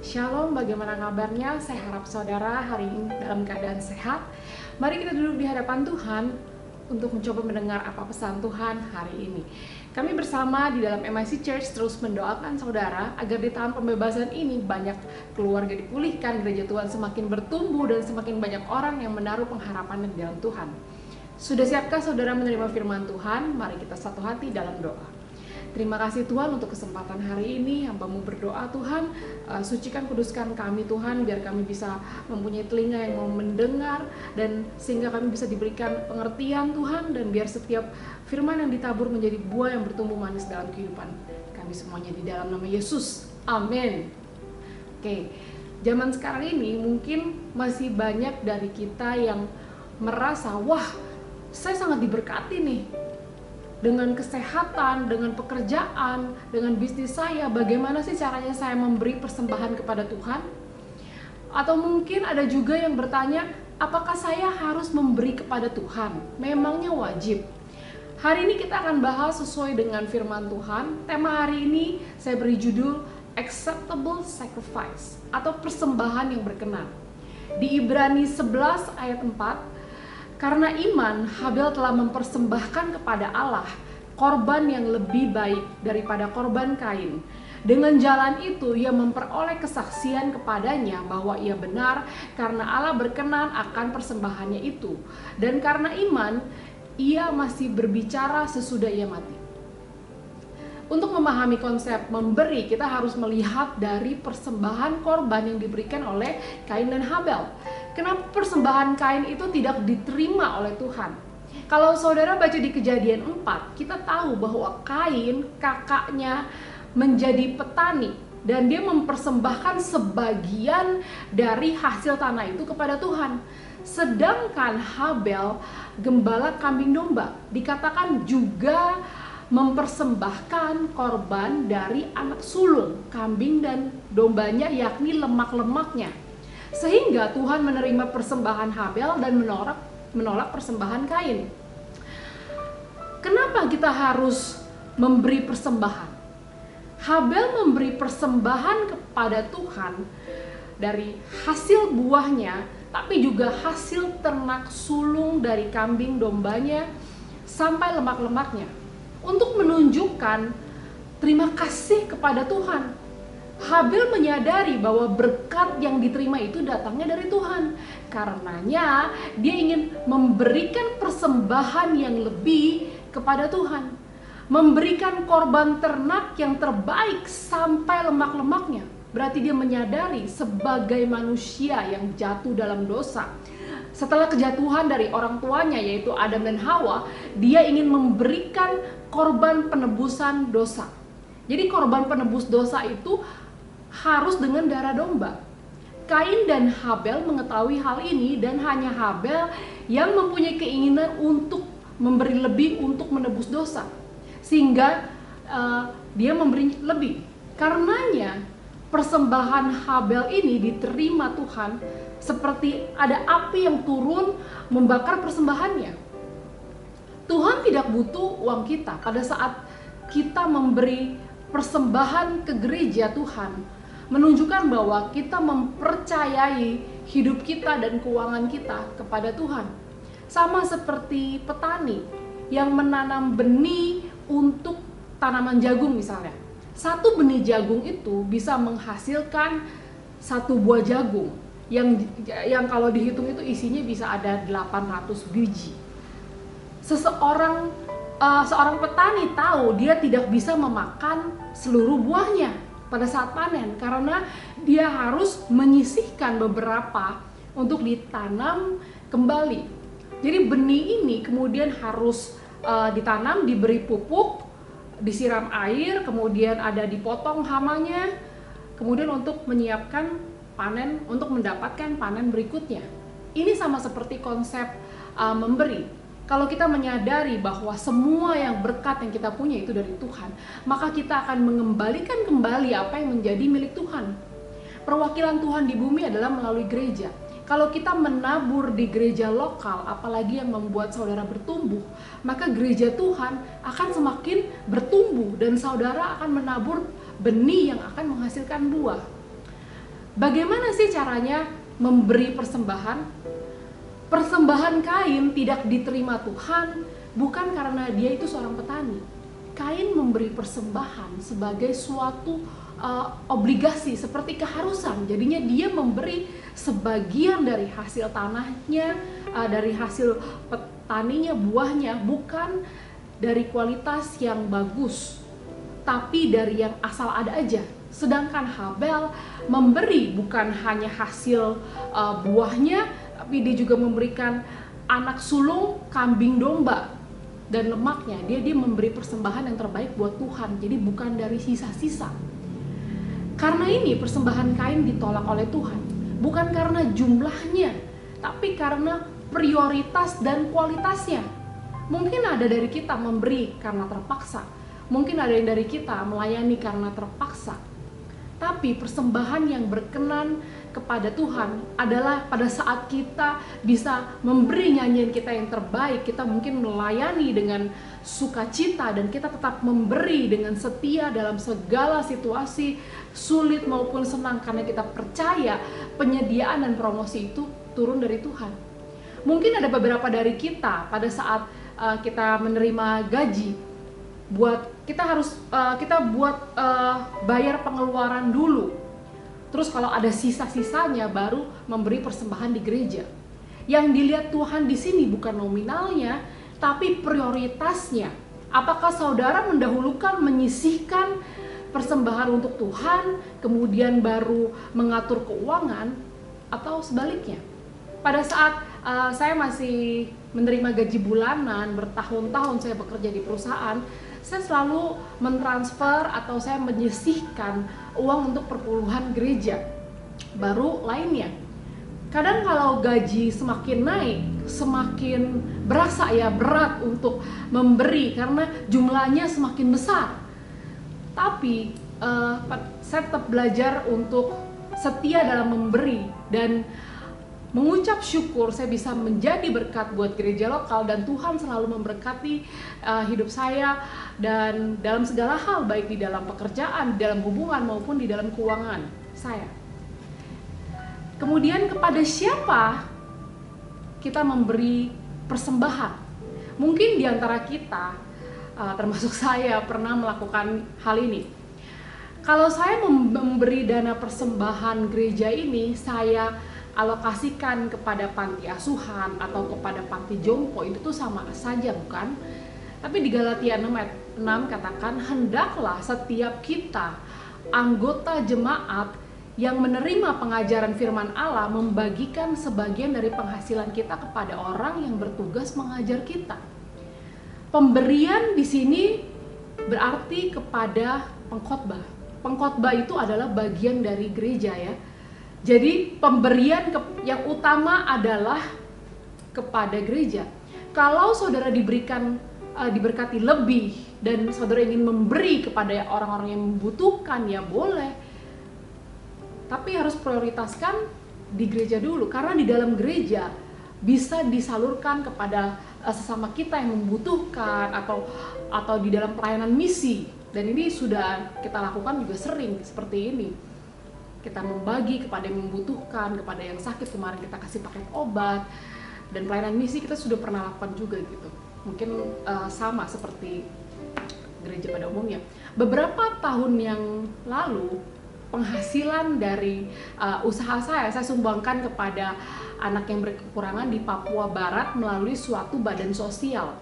Shalom, bagaimana kabarnya? Saya harap saudara hari ini dalam keadaan sehat. Mari kita duduk di hadapan Tuhan untuk mencoba mendengar apa pesan Tuhan hari ini. Kami bersama di dalam MIC Church terus mendoakan saudara agar di tahun pembebasan ini banyak keluarga dipulihkan, gereja Tuhan semakin bertumbuh dan semakin banyak orang yang menaruh pengharapan di dalam Tuhan. Sudah siapkah saudara menerima firman Tuhan? Mari kita satu hati dalam doa. Terima kasih Tuhan untuk kesempatan hari ini. Hamba-Mu berdoa Tuhan, sucikan kuduskan kami Tuhan, biar kami bisa mempunyai telinga yang mau mendengar, dan sehingga kami bisa diberikan pengertian Tuhan, dan biar setiap firman yang ditabur menjadi buah yang bertumbuh manis dalam kehidupan kami semuanya di dalam nama Yesus. Amin. Oke, zaman sekarang ini mungkin masih banyak dari kita yang merasa, wah saya sangat diberkati nih dengan kesehatan, dengan pekerjaan, dengan bisnis saya. Bagaimana sih caranya saya memberi persembahan kepada Tuhan? Atau mungkin ada juga yang bertanya, apakah saya harus memberi kepada Tuhan? Memangnya wajib? Hari ini kita akan bahas sesuai dengan firman Tuhan. Tema hari ini saya beri judul Acceptable Sacrifice atau persembahan yang berkenan. Di Ibrani 11 ayat 4, karena iman, Habel telah mempersembahkan kepada Allah korban yang lebih baik daripada korban Kain. Dengan jalan itu, ia memperoleh kesaksian kepadanya bahwa ia benar karena Allah berkenan akan persembahannya itu. Dan karena iman, ia masih berbicara sesudah ia mati. Untuk memahami konsep memberi, kita harus melihat dari persembahan korban yang diberikan oleh Kain dan Habel. Kenapa persembahan Kain itu tidak diterima oleh Tuhan? Kalau saudara baca di Kejadian 4, kita tahu bahwa Kain, kakaknya, menjadi petani dan dia mempersembahkan sebagian dari hasil tanah itu kepada Tuhan. Sedangkan Habel, gembala kambing domba, dikatakan juga mempersembahkan korban dari anak sulung kambing dan dombanya, yakni lemak-lemaknya. Sehingga Tuhan menerima persembahan Habel dan menolak persembahan Kain. Kenapa kita harus memberi persembahan? Habel memberi persembahan kepada Tuhan dari hasil buahnya, tapi juga hasil ternak sulung dari kambing dombanya sampai lemak-lemaknya, untuk menunjukkan terima kasih kepada Tuhan. Habel menyadari bahwa berkat yang diterima itu datangnya dari Tuhan. Karenanya dia ingin memberikan persembahan yang lebih kepada Tuhan, memberikan korban ternak yang terbaik sampai lemak-lemaknya. Berarti dia menyadari sebagai manusia yang jatuh dalam dosa, setelah kejatuhan dari orang tuanya yaitu Adam dan Hawa, dia ingin memberikan korban penebusan dosa. Jadi korban penebus dosa itu harus dengan darah domba. Kain dan Habel mengetahui hal ini, dan hanya Habel yang mempunyai keinginan untuk memberi lebih untuk menebus dosa, sehingga dia memberi lebih. Karenanya persembahan Habel ini diterima Tuhan seperti ada api yang turun membakar persembahannya. Tuhan tidak butuh uang kita. Pada saat kita memberi persembahan ke gereja Tuhan, menunjukkan bahwa kita mempercayai hidup kita dan keuangan kita kepada Tuhan. Sama seperti petani yang menanam benih untuk tanaman jagung misalnya. Satu benih jagung itu bisa menghasilkan satu buah jagung yang kalau dihitung itu isinya bisa ada 800 biji. Seorang petani tahu dia tidak bisa memakan seluruh buahnya pada saat panen, karena dia harus menyisihkan beberapa untuk ditanam kembali. Jadi benih ini kemudian harus ditanam, diberi pupuk, disiram air, kemudian ada dipotong hamanya, kemudian untuk menyiapkan panen, untuk mendapatkan panen berikutnya. Ini sama seperti konsep memberi. Kalau kita menyadari bahwa semua yang berkat yang kita punya itu dari Tuhan, maka kita akan mengembalikan kembali apa yang menjadi milik Tuhan. Perwakilan Tuhan di bumi adalah melalui gereja. Kalau kita menabur di gereja lokal, apalagi yang membuat saudara bertumbuh, maka gereja Tuhan akan semakin bertumbuh dan saudara akan menabur benih yang akan menghasilkan buah. Bagaimana sih caranya memberi persembahan? Persembahan Kain tidak diterima Tuhan bukan karena dia itu seorang petani. Kain memberi persembahan sebagai suatu obligasi, seperti keharusan. Jadinya dia memberi sebagian dari hasil tanahnya, dari hasil petaninya, buahnya, bukan dari kualitas yang bagus, tapi dari yang asal ada aja. Sedangkan Habel memberi bukan hanya hasil buahnya, tapi dia juga memberikan anak sulung, kambing domba, dan lemaknya. Dia memberi persembahan yang terbaik buat Tuhan. Jadi bukan dari sisa-sisa. Karena ini persembahan Kain ditolak oleh Tuhan. Bukan karena jumlahnya, tapi karena prioritas dan kualitasnya. Mungkin ada dari kita memberi karena terpaksa. Mungkin ada yang dari kita melayani karena terpaksa. Tapi persembahan yang berkenan kepada Tuhan adalah pada saat kita bisa memberi nyanyian kita yang terbaik. Kita mungkin melayani dengan sukacita dan kita tetap memberi dengan setia dalam segala situasi, sulit maupun senang, karena kita percaya penyediaan dan promosi itu turun dari Tuhan. Mungkin ada beberapa dari kita pada saat kita menerima gaji, kita buat bayar pengeluaran dulu. Terus kalau ada sisa-sisanya baru memberi persembahan di gereja. Yang dilihat Tuhan di sini bukan nominalnya, tapi prioritasnya. Apakah saudara mendahulukan menyisihkan persembahan untuk Tuhan, kemudian baru mengatur keuangan, atau sebaliknya? Pada saat saya masih menerima gaji bulanan, bertahun-tahun saya bekerja di perusahaan, saya selalu mentransfer atau saya menyisihkan uang untuk perpuluhan gereja. Baru lainnya. Kadang kalau gaji semakin naik, semakin berasa berat untuk memberi karena jumlahnya semakin besar. Tapi saya tetap belajar untuk setia dalam memberi dan mengucap syukur saya bisa menjadi berkat buat gereja lokal, dan Tuhan selalu memberkati hidup saya dan dalam segala hal, baik di dalam pekerjaan, di dalam hubungan maupun di dalam keuangan saya. Kemudian kepada siapa kita memberi persembahan? Mungkin di antara kita, termasuk saya, pernah melakukan hal ini. Kalau saya memberi dana persembahan gereja ini, saya alokasikan kepada panti asuhan atau kepada panti jompo, itu tuh sama saja, bukan? Tapi di Galatia 6 katakan, hendaklah setiap kita anggota jemaat yang menerima pengajaran firman Allah membagikan sebagian dari penghasilan kita kepada orang yang bertugas mengajar kita. Pemberian di sini berarti kepada pengkhotbah. Pengkhotbah itu adalah bagian dari gereja, ya. Jadi pemberian yang utama adalah kepada gereja. Kalau saudara diberkati lebih dan saudara ingin memberi kepada orang-orang yang membutuhkan, ya boleh. Tapi harus prioritaskan di gereja dulu, karena di dalam gereja bisa disalurkan kepada sesama kita yang membutuhkan atau di dalam pelayanan misi. Dan ini sudah kita lakukan juga sering seperti ini. Kita membagi kepada yang membutuhkan, kepada yang sakit. Kemarin kita kasih paket obat, dan pelayanan misi kita sudah pernah lakukan juga gitu. Mungkin sama seperti gereja pada umumnya. Beberapa tahun yang lalu, penghasilan dari usaha saya sumbangkan kepada anak yang berkekurangan di Papua Barat melalui suatu badan sosial.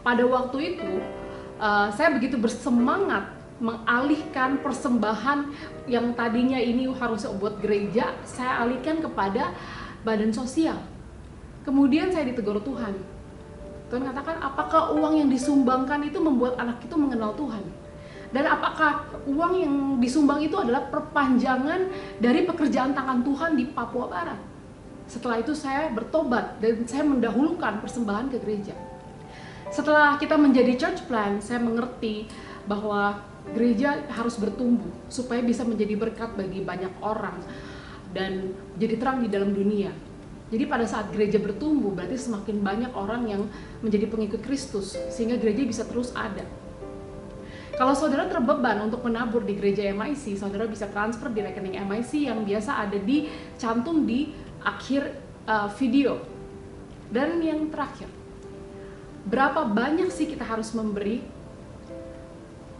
Pada waktu itu saya begitu bersemangat mengalihkan persembahan yang tadinya ini harus buat gereja, saya alihkan kepada badan sosial. Kemudian saya ditegur Tuhan. Tuhan katakan, apakah uang yang disumbangkan itu membuat anak itu mengenal Tuhan? Dan apakah uang yang disumbang itu adalah perpanjangan dari pekerjaan tangan Tuhan di Papua Barat? Setelah itu saya bertobat dan saya mendahulukan persembahan ke gereja. Setelah kita menjadi church plant, saya mengerti bahwa gereja harus bertumbuh supaya bisa menjadi berkat bagi banyak orang dan jadi terang di dalam dunia. Jadi pada saat gereja bertumbuh, berarti semakin banyak orang yang menjadi pengikut Kristus, sehingga gereja bisa terus ada. Kalau saudara terbeban untuk menabur di gereja MIC, saudara bisa transfer di rekening MIC yang biasa ada cantum di akhir video. Dan yang terakhir, berapa banyak sih kita harus memberi?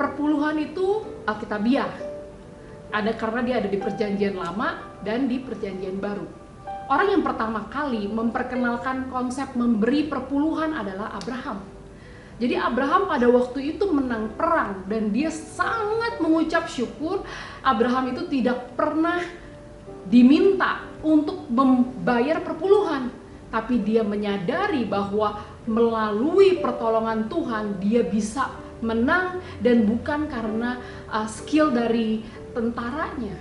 Perpuluhan itu alkitabiah. Ada karena dia ada di perjanjian lama dan di perjanjian baru. Orang yang pertama kali memperkenalkan konsep memberi perpuluhan adalah Abraham. Jadi Abraham pada waktu itu menang perang dan dia sangat mengucap syukur. Abraham itu tidak pernah diminta untuk membayar perpuluhan, tapi dia menyadari bahwa melalui pertolongan Tuhan dia bisa menang, dan bukan karena skill dari tentaranya.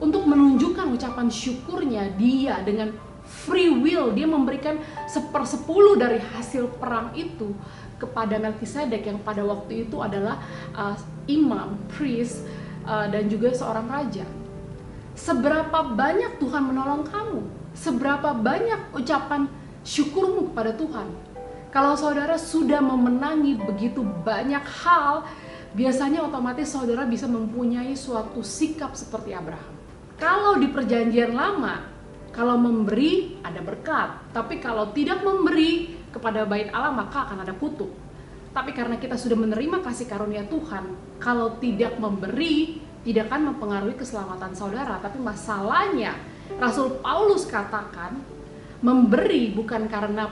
Untuk menunjukkan ucapan syukurnya, dia dengan free will dia memberikan 1/10 dari hasil perang itu kepada Melkisedek yang pada waktu itu adalah imam, priest, dan juga seorang raja. Seberapa banyak Tuhan menolong kamu? Seberapa banyak ucapan syukurmu kepada Tuhan? Kalau saudara sudah memenangi begitu banyak hal, biasanya otomatis saudara bisa mempunyai suatu sikap seperti Abraham. Kalau di perjanjian lama, kalau memberi ada berkat, tapi kalau tidak memberi kepada bait Allah maka akan ada kutuk. Tapi karena kita sudah menerima kasih karunia Tuhan, kalau tidak memberi tidak akan mempengaruhi keselamatan saudara. Tapi masalahnya Rasul Paulus katakan memberi bukan karena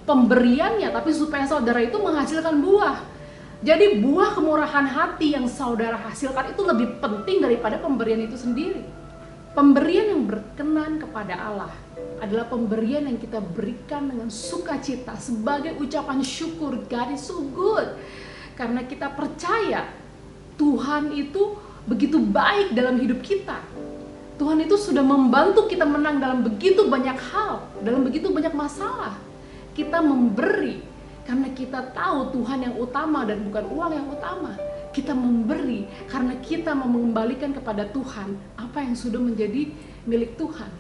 pemberiannya, tapi supaya saudara itu menghasilkan buah. Jadi buah kemurahan hati yang saudara hasilkan itu lebih penting daripada pemberian itu sendiri. Pemberian yang berkenan kepada Allah adalah pemberian yang kita berikan dengan sukacita sebagai ucapan syukur. God is so good. Karena kita percaya Tuhan itu begitu baik dalam hidup kita. Tuhan itu sudah membantu kita menang dalam begitu banyak hal, dalam begitu banyak masalah. Kita memberi karena kita tahu Tuhan yang utama dan bukan uang yang utama. Kita memberi karena kita mau mengembalikan kepada Tuhan apa yang sudah menjadi milik Tuhan.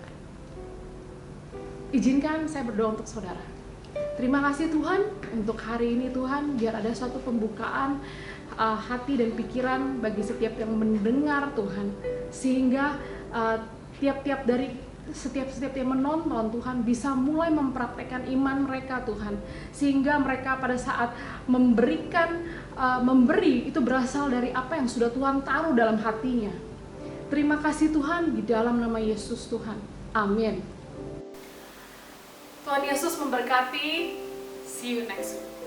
Izinkan saya berdoa untuk saudara. Terima kasih Tuhan untuk hari ini Tuhan, biar ada suatu pembukaan hati dan pikiran bagi setiap yang mendengar Tuhan, sehingga setiap yang menonton Tuhan bisa mulai mempraktekkan iman mereka Tuhan, sehingga mereka pada saat memberi itu berasal dari apa yang sudah Tuhan taruh dalam hatinya. Terima kasih Tuhan, di dalam nama Yesus Tuhan, amin. Tuhan Yesus memberkati. See you next week.